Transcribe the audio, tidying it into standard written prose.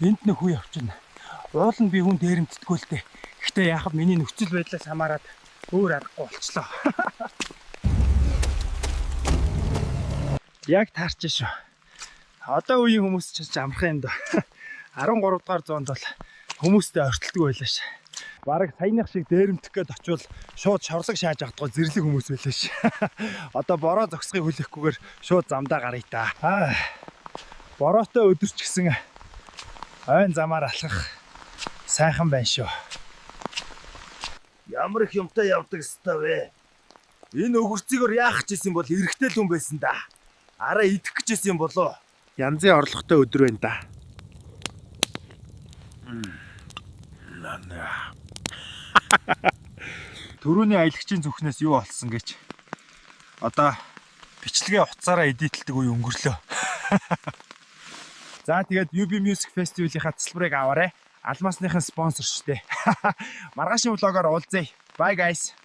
Энд нэг хүү явчихна. Уул нь би хүн дээрэмддэггүй л дээ. Гэхдээ яхав миний нөхцөл байдлаас хамаарат өөр аргагүй болчлоо. Яг таарч шүү. Одоо үеийн хүмүүс ч амархан юм да. 13 дугаар зуунд бол хүмүүстэй ортолтгүй байлаа ш. Бараг саяных шиг дээрэмдэх гээд очивол шууд шорлог шааж авдгаа зэрлэг хүмүүс байлаа ш. Одоо бороо зогсхийг хүлээхгүйгээр шууд замдаа гарыг та. Бороотой өдөрч гисэн ойн замаар алхах сайхан байна шүү. Ямар их юмтай явдаг өстой вэ? Энэ өгөрцөөр яах гэжсэн бол эрэхтэй л хүн байсан да. Араа идэх гэжсэн юм болоо. Янзын орлоготой өдөр байна да. Төрөүний аялагчийн зүрхнээс юу болсон гэж. Одоо бичлэгээ уцаараа эдитэлдэг үе өнгөрлөө. За тэгээд UB Music Festival-ийн цэцлбэрийг аваарай. Алмасныхын спонсор шүү дээ. Маргаашийн влогоор уулзъя. Bye guys.